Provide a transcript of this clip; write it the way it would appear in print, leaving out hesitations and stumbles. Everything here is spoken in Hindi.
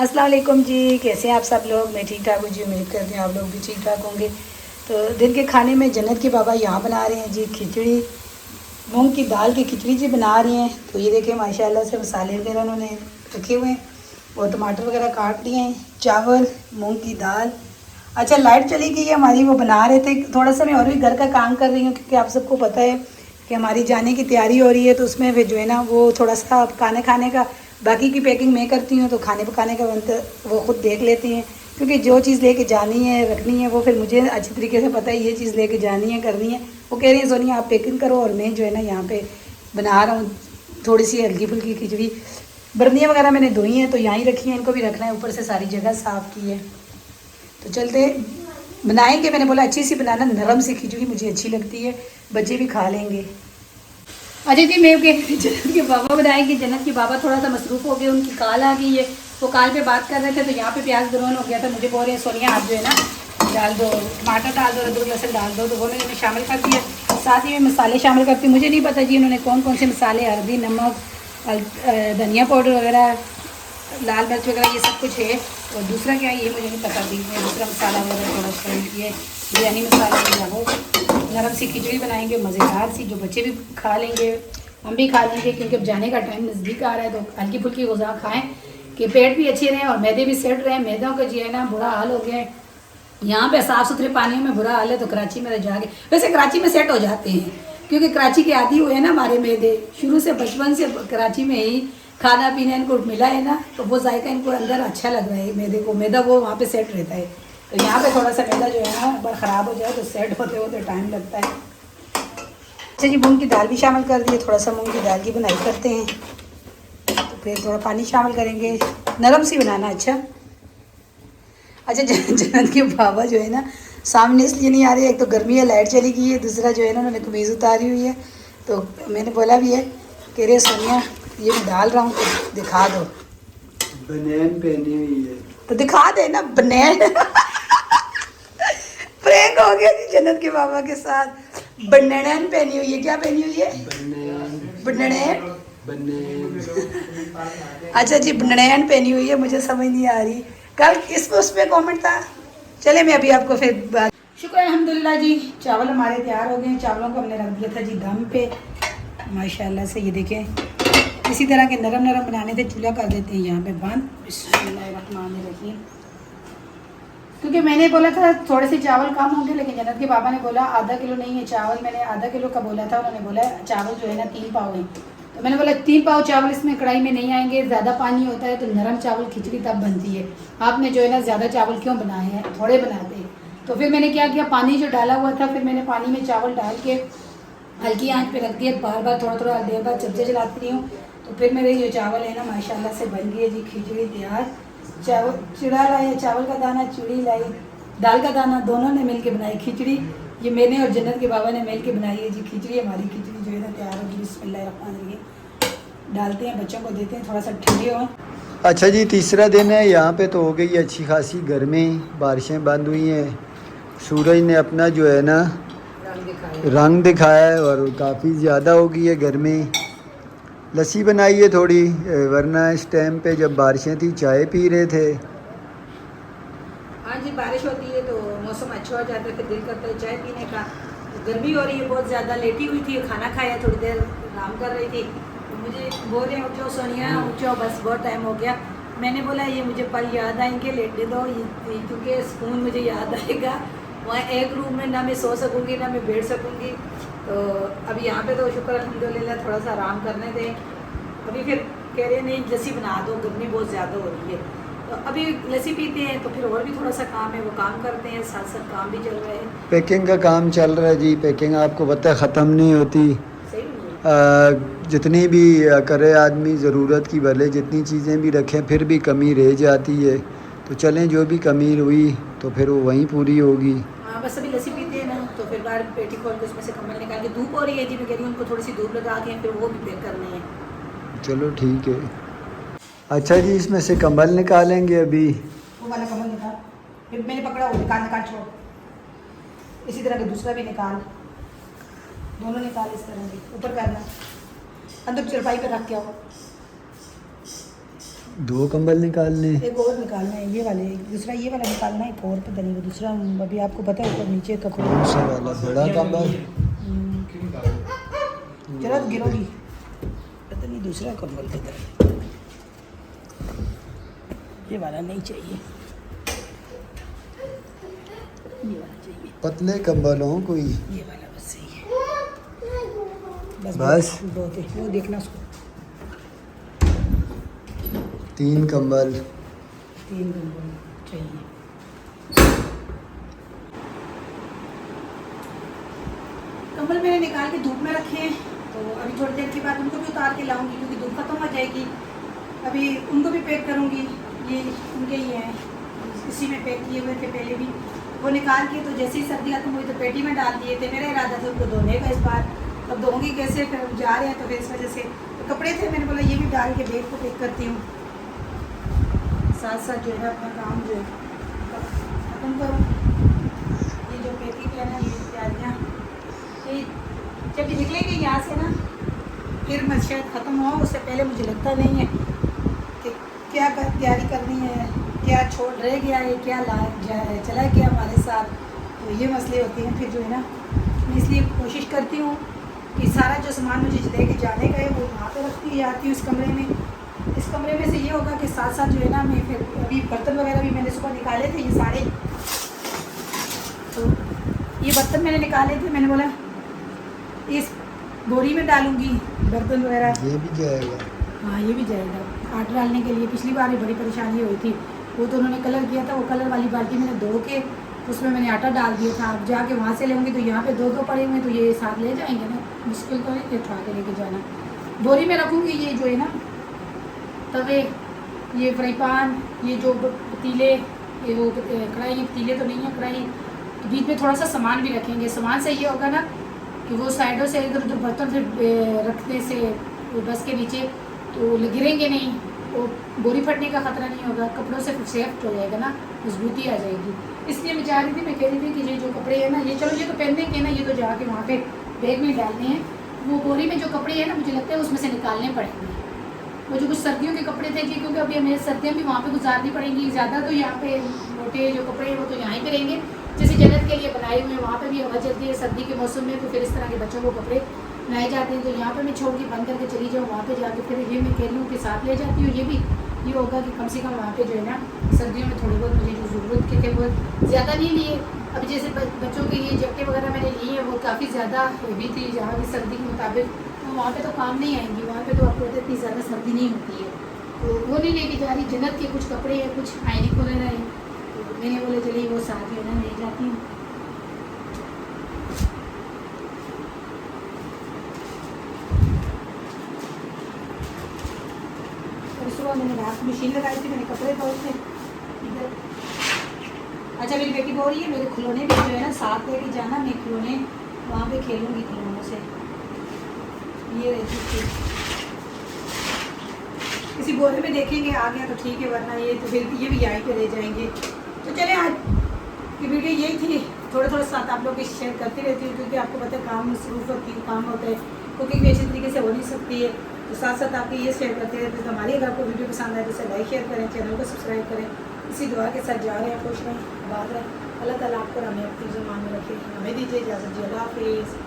अस्सलाम वालेकुम जी। कैसे हैं आप सब लोग? मैं ठीक ठाक हूँ जी। उम्मीद करती हूँ आप लोग भी ठीक ठाक होंगे। तो दिन के खाने में जन्नत के बाबा यहाँ बना रहे हैं जी खिचड़ी, मूंग की दाल की खिचड़ी जी बना रही हैं। तो ये देखें माशाल्लाह से मसाले वगैरह उन्होंने रखे हुए हैं और टमाटर वगैरह काट लिए हैं, चावल, मूँग की दाल। अच्छा, लाइट चली गई है हमारी, वो बना रहे थे। थोड़ा सा मैं और भी घर का काम कर रही हूँ क्योंकि आप सबको पता है कि हमारी जाने की तैयारी हो रही है। तो उसमें फिर जो है ना वो थोड़ा सा खाने का, बाकी की पैकिंग मैं करती हूँ, तो खाने पकाने का वो खुद देख लेती हैं क्योंकि जो चीज़ लेके जानी है रखनी है वो फिर मुझे अच्छी तरीके से पता है ये चीज़ लेके जानी है करनी है। वो कह रही है सोनिया आप पैकिंग करो और मैं जो है ना यहाँ पे बना रहा हूँ थोड़ी सी हल्की फुल्की खिचड़ी। बर्नियाँ वगैरह मैंने धोई हैं तो यहाँ ही रखी हैं, इनको भी रखना है, ऊपर से सारी जगह साफ़ की है। तो चलते बनाएंगे। मैंने बोला अच्छी सी बनाना, नरम सी खिचड़ी मुझे अच्छी लगती है, बच्चे भी खा लेंगे। अजय जी मैं जन्नत के बाबा बनाएंगे। जन्नत के बाबा थोड़ा सा मसरूफ़ हो गए, उनकी कॉल आ गई है। वो कॉल पे बात कर रहे थे तो यहाँ पे प्याज ग्रहण हो गया था। मुझे बोल रहे हैं सोनिया आप जो है ना डाल दो, टमाटर डाल दो, अदरक लहसुन डाल दो। तो वो मैंने शामिल कर दिया, साथ ही में मसाले शामिल करती हूँ। मुझे नहीं पता जी उन्होंने कौन कौन से मसाले, हल्दी, नमक, धनिया पाउडर वगैरह, लाल मिर्च वगैरह ये सब कुछ है। और दूसरा क्या है ये मुझे नहीं पता, बीच में दूसरा मसाला वगैरह थोड़ा सा ये बिरयानी मसाला या वो। नरम सी खिचड़ी बनाएंगे मज़ेदार सी, जो बच्चे भी खा लेंगे, हम भी खा लेंगे क्योंकि अब जाने का टाइम नज़दीक आ रहा है। तो हल्की फुल्की ग़िज़ा खाएँ कि पेट भी अच्छे रहें और मैदे भी सेट रहें। मैदों का जी है ना बुरा हाल हो गया है यहाँ पे, साफ़ सुथरे पानियों में बुरा हाल है। तो कराची में जाके, वैसे कराची में सेट हो जाते हैं क्योंकि कराची के आदी हुए हैं ना हमारे मैदे, शुरू से बचपन से कराची में ही खाना पीना इनको मिला है ना, तो वो जायका इनको अंदर अच्छा लग रहा है मैदे को। मैदा वो वहाँ पे सेट रहता है। तो यहाँ पे थोड़ा सा मैदा जो है ना बार ख़राब हो जाए तो सेट होते होते टाइम लगता है। अच्छा जी, मूंग की दाल भी शामिल कर दिए। थोड़ा सा मूंग की दाल की बनाई करते हैं तो फिर थोड़ा पानी शामिल करेंगे, नरम सी बनाना। अच्छा जन्नत के बाबा जो है ना सामने इसलिए नहीं आ रही है, एक तो गर्मी है, लाइट चली गई है, दूसरा जो है ना उन्होंने कमीज़ उतारी हुई है। तो मैंने बोला भी है, कह रहे सोनिया ये मैं डाल रहा हूँ तो दिखा दो। बनियान पहनी हुई है तो दिखा दे ना बनियान। प्रैंक हो गया जी जन्नत के बाबा के साथ। बनियान पहनी हुई है। क्या पहनी हुई है? बनियान। अच्छा जी, बनियान पहनी हुई है, मुझे समझ नहीं आ रही। कल इस उस पे कमेंट था। चले मैं अभी आपको फिर बात। शुक्र अल्हम्दुलिल्लाह जी, चावल हमारे तैयार हो गए हैं। चावलों को हमने रख दिया था जी दम पे माशाल्लाह से। ये देखें इसी तरह के नरम नरम बनाने थे, चूल्हा कर देते हैं यहाँ पे बंद। बिस्मिल्लाहिर्रहमानिर्रहीम। क्योंकि मैंने बोला था थोड़े से चावल कम होंगे, लेकिन जन्नत के बाबा ने बोला आधा किलो नहीं है चावल, मैंने आधा किलो का बोला था, उन्होंने बोला चावल जो है ना 3 पाव है। तो मैंने बोला 3 पाव चावल इसमें कढ़ाई में नहीं आएंगे, ज़्यादा पानी होता है तो नरम चावल खिचड़ी तब बनती है। आपने जो है ना ज़्यादा चावल क्यों बनाए हैं, थोड़े बनाते हैं। तो फिर मैंने क्या किया, पानी जो डाला हुआ था फिर मैंने पानी में चावल डाल के हल्की आंच पे रख दिया, बार बार थोड़ा थोड़ा देर बाद चमचे चलाती रही हूँ। तो फिर मेरे ये चावल है ना माशाल्लाह से बन गई है जी खिचड़ी तैयार। चावल चिड़ा लाया, चावल का दाना, चूड़ी लाई, दाल का दाना, दोनों ने मिल के बनाई खिचड़ी। ये मैंने और जन्नत के बाबा ने मिल के बनाई है जी खिचड़ी। हमारी खिचड़ी जो है ना तैयार होगी। बिस्मिल्लाहिर्रहमानिर्रहीम। डालते हैं, बच्चों को देते हैं, थोड़ा सा ठंडी हो। अच्छा जी, तीसरा दिन है। यहाँ पे तो हो गई अच्छी खासी गर्मी, बारिशें बंद हुई हैं, सूरज ने अपना जो है ना रंग दिखाया है और काफ़ी ज़्यादा हो गई है गर्मी। लस्सी बनाई है थोड़ी, वरना इस टाइम पे जब बारिशें थी चाय पी रहे थे। हाँ जी, बारिश होती है तो मौसम अच्छा हो जाता है, फिर दिल करता है चाय पीने का। गर्मी हो रही है बहुत ज़्यादा, लेटी हुई थी, खाना खाया, थोड़ी देर आराम कर रही थी। तो मुझे बोल रहे उठ जाओ सोनिया, उठ जाओ, बस बहुत टाइम हो गया। मैंने बोला ये मुझे पल याद आएंगे, लेटने दो, क्योंकि सुकून मुझे याद आएगा। वहाँ एक रूम में ना मैं सो सकूँगी ना मैं बैठ सकूँगी। तो अभी यहाँ पे तो शुक्र अल्हम्दुलिल्लाह थोड़ा सा आराम करने दें। अभी फिर कह रहे नहीं लस्सी बना दो, गर्मी बहुत ज़्यादा हो रही है। तो अभी लस्सी पीते हैं तो फिर और भी थोड़ा सा काम है, वो काम करते हैं, साथ साथ काम भी चल रहा है। पैकिंग का काम चल रहा है जी। पैकिंग आपको पता है ख़त्म नहीं होती। सही नहीं। जितनी भी करे आदमी, ज़रूरत की भले जितनी चीज़ें भी रखें फिर भी कमी रह जाती है। तो चलें, जो भी कमी हुई तो फिर वो वहीं पूरी होगी। हाँ बस अभी लस्सी पीते हैं ना तो फिर बाहर पेटी खोल के उसमें से कंबल निकाल के, धूप हो रही है जी, मैं कह रही हूँ उनको थोड़ी सी धूप लगा के फिर वो भी पैक करने हैं। चलो ठीक है। अच्छा जी, इसमें से कंबल निकालेंगे अभी। वो वाला कंबल निकाल, फिर मैंने पकड़ा वो निकाल निकाल छोड़। इसी तरह का दूसरा भी निकाल, दोनों निकाल इस तरह से ऊपर करना, अंदर चरपाई पे रख के आओ। 2 कंबल निकालने। एक और निकालना है, ये वाले, दूसरा ये वाला निकालना है, एक और पता नहीं वो दूसरा, अभी आपको पता है ऊपर नीचे कपड़े। कौन सा वाला बड़ा कंबल? जरा गिरोगी, पता नहीं दूसरा कंबल किधर है। ये वाला नहीं चाहिए, ये वाला चाहिए। पतले कंबल हो कोई? ये वाला बस सही है, बस बहुत है। वो देखना उसको, 3 कंबल। 3 कंबल चाहिए। कंबल मैंने निकाल के धूप में रखे हैं, तो अभी थोड़ी देर के बाद उनको भी उतार के लाऊंगी क्योंकि धूप खत्म हो जाएगी। अभी उनको भी पैक करूंगी, ये उनके ही हैं, इसी में पैक किए हुए थे पहले भी। वो निकाल के तो जैसे ही सर्दी खत्म हुई तो पेटी में डाल दिए थे। मेरा इरादा था उनको धोने का इस बार, अब धोंगी कैसे, फिर जा रहे हैं तो फिर इस वजह से तो कपड़े थे, मैंने बोला ये भी डाल के बैग को पैक करती हूँ, साथ साथ जो है अपना काम जो है खत्म करूँ। ये जो पैकिंग है ना, ये तैयारियाँ, ये जब ये निकलेंगे यहाँ से ना, फिर मैं शायद ख़त्म हुआ, उससे पहले मुझे लगता नहीं है कि क्या तैयारी करनी है, क्या छोड़ रह गया है, क्या ला चला गया हमारे साथ, तो ये मसले होते हैं। फिर जो है ना, मैं इसलिए कोशिश करती हूँ कि सारा जो सामान मुझे लेके जाने का है वो वहाँ पे रखती जाती हूँ इस कमरे में। इस कमरे में से ये होगा कि साथ साथ जो है ना, मैं फिर अभी बर्तन वगैरह भी मैंने सुबह निकाले थे ये सारे, तो ये बर्तन मैंने निकाले थे, मैंने बोला इस बोरी में डालूंगी बर्तन वगैरह। ये भी जाएगा? हाँ ये भी जाएगा, आटा डालने के लिए। पिछली बार भी बड़ी परेशानी हुई थी, वो तो उन्होंने कलर किया था, वो कलर वाली बाल्टी मैंने धो के उसमें मैंने आटा डाल दिया था। अब जाके वहाँ से लेंगे तो यहाँ पे 2 पड़े हुए, तो ये साथ ले जाएंगे ना, मुश्किल तो नहीं उठा के लेके जाना। बोरी में रखूँगी ये जो है ना, तवे, ये फ्राई पैन, ये जो पतीले, ये वो कढ़ाई, ये पतीले तो नहीं है कढ़ाई, तो बीच में थोड़ा सा सामान भी रखेंगे। सामान से ये होगा ना कि वो साइडों से इधर उधर बर्तन से रखने से वो बस के नीचे तो गिरेंगे नहीं, वो बोरी फटने का ख़तरा नहीं होगा, कपड़ों से सेफ्ट हो जाएगा ना, मजबूती आ जाएगी। इसलिए मैं चाह रही थी, मैं कह रही थी कि ये जो कपड़े हैं ना, ये चलो ये तो पहनेंगे ना, ये तो जाके वहाँ पे बैग में डालने हैं। वो बोरी में जो कपड़े हैं ना, मुझे लगता है उसमें से निकालने पड़ेंगे। वो जो कुछ सर्दियों के कपड़े थे कि क्योंकि अभी हमें सर्दियाँ भी वहाँ पे गुजारनी पड़ेंगी ज़्यादा, तो यहाँ पे मोटे जो कपड़े हैं वो तो यहाँ ही पे रहेंगे। जैसे जन्नत के लिए बनाए हुए हैं, वहाँ पे भी हवा चलती है सर्दी के मौसम में, तो फिर इस तरह के बच्चों को कपड़े बनाए जाते हैं, तो यहाँ पे मैं छोड़ के बंद करके चली जाऊँ, वहाँ पे जाके फिर ये मैं कह लूँ के साथ ले जाती हूँ। ये भी ये होगा कि कम से कम वहाँ पे जो है ना, सर्दियों में थोड़ी बहुत मुझे जो ज़रूरत के थे वो ज़्यादा नहीं लिए। अब जैसे बच्चों की ये जैकेट वगैरह मैंने ली है, वो काफ़ी ज़्यादा हेवी थी, जहाँ की सर्दी के मुताबिक, तो वहाँ पे तो काम नहीं आएंगी, वहाँ पे तो आपको पता है इतनी ज़्यादा सर्दी नहीं होती है, तो वो नहीं लेके जा रही। जन्नत के कुछ कपड़े हैं, कुछ आयनिक वगैरह हैं, तो मैंने बोले चलिए वो साथ जो है ना ले जाती हूँ। और सुबह मैंने रात मशीन लगाई थी, मैंने कपड़े धोए थे इधर। अच्छा मेरी बेटी बोल रही है मेरे खिलौने भी जो है ना साथ लेके जाना, मैं खिलौने वहाँ पे खेलूँगी खिलौनों से। ये रहती थी, किसी बोरे में देखेंगे आ गया तो ठीक है, वरना ये तो फिर ये भी यहीं पे ले जाएंगे। तो चले आज की वीडियो यही थी, थोड़ा साथ आप लोग की शेयर करती रहती हूँ, क्योंकि आपको पता है काम मसरूफ होती है, काम होता है, कुकिंग भी अच्छी तरीके से हो नहीं सकती है, तो साथ साथ आपके ये शेयर करते रहते हैं। तो हमारी अगर आपको वीडियो पसंद आए तो इसे लाइक शेयर करें, चैनल को सब्सक्राइब करें। इसी दुआ के साथ जा रहे हैं, खुश रहें, बात रहें। अल्लाह ताला आपको हमें अपनी ज़ुबान में रखे। हमें दीजिए इजाज़त जी, अल्लाह हाफिज़।